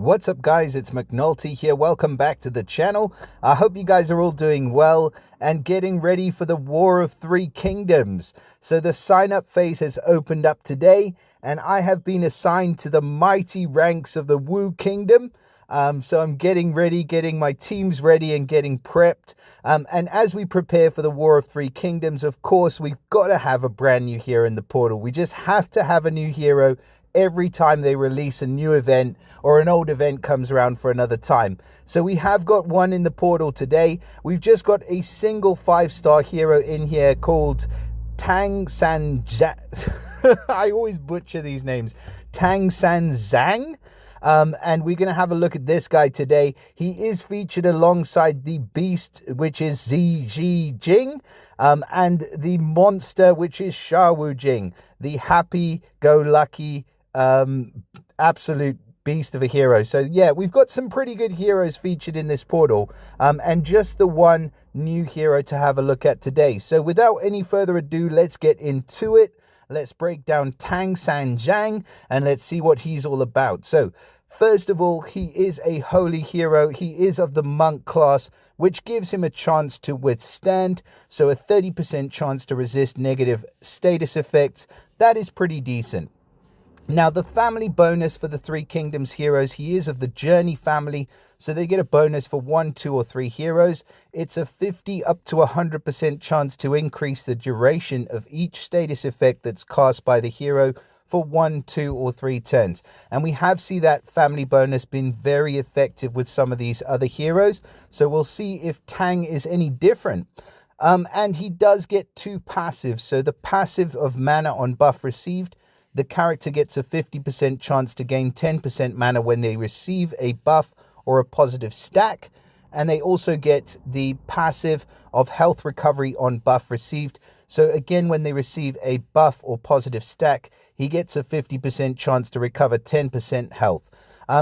What's up guys, it's McNulty here. Welcome back to the channel. I hope you guys are all doing well and getting ready for the War of Three Kingdoms. So the sign up phase has opened up today and I have been assigned to the mighty ranks of the Wu Kingdom. So I'm getting ready, getting my teams ready and getting prepped. And as we prepare for the War of Three Kingdoms, of course, we've got to have a brand new hero in the portal. We just have to have a new hero every time they release a new event or an old event comes around for another time. So we have got one in the portal today. We've just got a single 5-star hero in here called Tang Sanzang. I always butcher these names. Tang Sanzang. And we're going to have a look at this guy today. He is featured alongside the beast, which is Zi Jing, and the monster, which is Sha Wu Jing, the happy-go-lucky absolute beast of a hero. So yeah, we've got some pretty good heroes featured in this portal, and just the one new hero to have a look at today. So without any further ado, let's get into it. Let's break down Tang Sanzang and let's see what he's all about. So first of all, he is a holy hero. He is of the monk class, which gives him a chance to withstand. So a 30% chance to resist negative status effects. That is pretty decent. Now, the family bonus for the Three Kingdoms heroes, he is of the Journey family, so they get a bonus for 1, 2, or 3 heroes. It's a 50 up to 100% chance to increase the duration of each status effect that's cast by the hero for 1, 2, or 3 turns. And we have seen that family bonus been very effective with some of these other heroes, so we'll see if Tang is any different. And he does get 2 passives, so the passive of mana on buff received, the character gets a 50% chance to gain 10% mana when they receive a buff or a positive stack. And they also get the passive of health recovery on buff received. So again, when they receive a buff or positive stack, he gets a 50% chance to recover 10% health.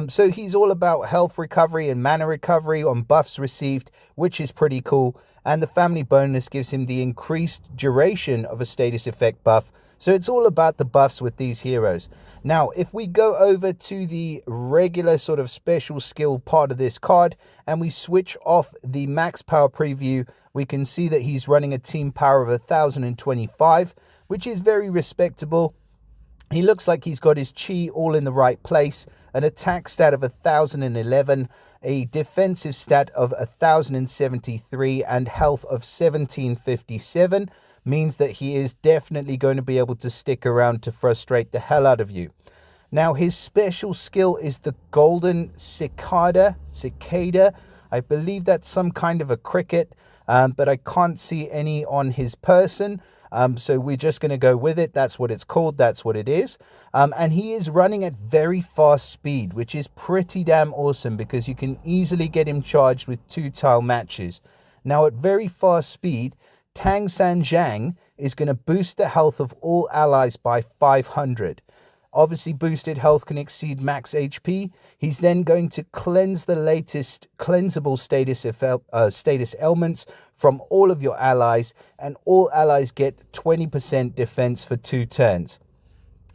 So he's all about health recovery and mana recovery on buffs received, which is pretty cool. And the family bonus gives him the increased duration of a status effect buff. So it's all about the buffs with these heroes. Now, if we go over to the regular sort of special skill part of this card and we switch off the max power preview, we can see that he's running a team power of 1025, which is very respectable. He looks like he's got his chi all in the right place, an attack stat of 1011, a defensive stat of 1073, and health of 1757. Means that he is definitely going to be able to stick around to frustrate the hell out of you. Now, his special skill is the Golden Cicada. I believe that's some kind of a cricket, but I can't see any on his person. So we're just going to go with it. That's what it's called. That's what it is. And he is running at very fast speed, which is pretty damn awesome because you can easily get him charged with 2-tile matches. Now, at very fast speed, Tang Sanzang is going to boost the health of all allies by 500. Obviously, boosted health can exceed max HP. He's then going to cleanse the latest cleansable status ailments from all of your allies, and all allies get 20% defense for 2 turns.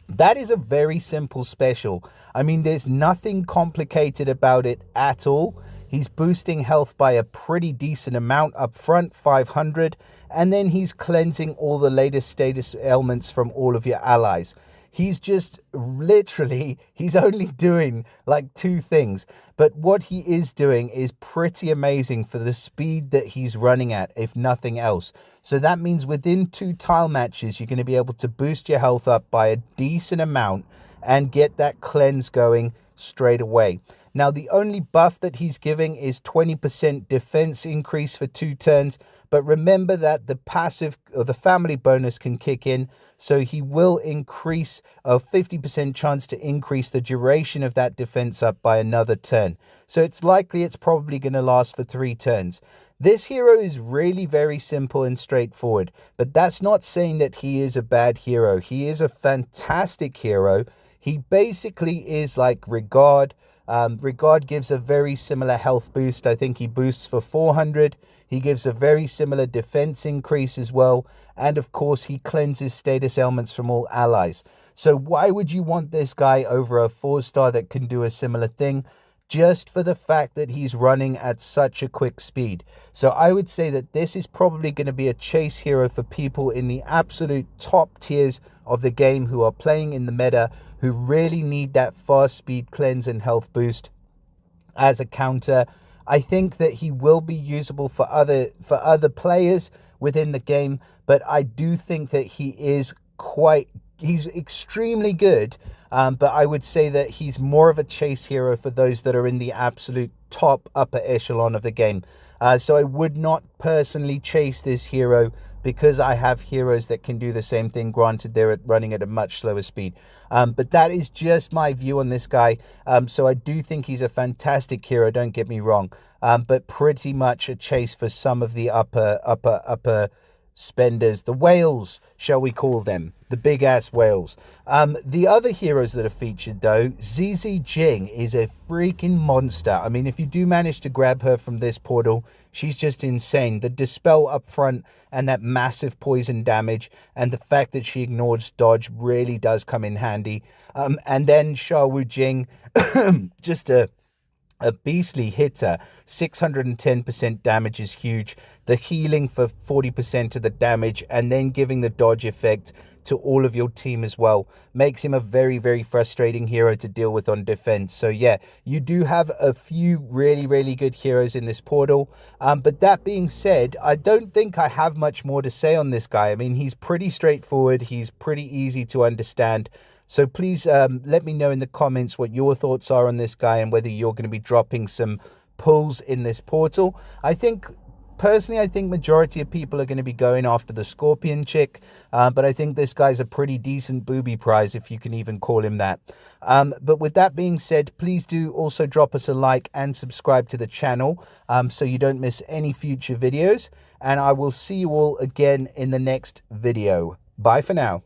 That is a very simple special. I mean, there's nothing complicated about it at all. He's boosting health by a pretty decent amount up front, 500, and then he's cleansing all the latest status ailments from all of your allies. He's just literally, he's only doing like 2 things, but what he is doing is pretty amazing for the speed that he's running at, if nothing else. So that means within 2 tile matches, you're going to be able to boost your health up by a decent amount and get that cleanse going straight away. Now, the only buff that he's giving is 20% defense increase for 2 turns. But remember that the passive or the family bonus can kick in. So he will increase a 50% chance to increase the duration of that defense up by another turn. So it's likely it's probably going to last for 3 turns. This hero is really very simple and straightforward. But that's not saying that he is a bad hero. He is a fantastic hero. He basically is like Regard. Regard gives a very similar health boost. I think he boosts for 400. He gives a very similar defense increase as well. And of course, he cleanses status ailments from all allies. So why would you want this guy over a 4-star that can do a similar thing? just for the fact that he's running at such a quick speed. So I would say that this is probably going to be a chase hero for people in the absolute top tiers of the game who are playing in the meta, who really need that fast speed cleanse and health boost as a counter. I think that he will be usable for other players within the game, but I do think that he's extremely good. But I would say that he's more of a chase hero for those that are in the absolute top upper echelon of the game. So I would not personally chase this hero, because I have heroes that can do the same thing. Granted, they're running at a much slower speed. But that is just my view on this guy. So I do think he's a fantastic hero, don't get me wrong. But pretty much a chase for some of the upper spenders, the whales, shall we call them, the big ass whales. The other heroes that are featured though, ZZ Jing is a freaking monster. I mean, if you do manage to grab her from this portal, she's just insane. The dispel up front and that massive poison damage, and the fact that she ignores dodge really does come in handy. And then Xiaowu Jing, just a beastly hitter. 610% damage is huge. The healing for 40% of the damage, and then giving the dodge effect to all of your team as well, makes him a very, very frustrating hero to deal with on defense. So yeah, you do have a few really, really good heroes in this portal. But that being said, I don't think I have much more to say on this guy. I mean, he's pretty straightforward. He's pretty easy to understand. So please let me know in the comments what your thoughts are on this guy, and whether you're going to be dropping some pulls in this portal. Personally, I think majority of people are going to be going after the Scorpion chick, but I think this guy's a pretty decent booby prize, if you can even call him that. But with that being said, please do also drop us a like and subscribe to the channel, so you don't miss any future videos. And I will see you all again in the next video. Bye for now.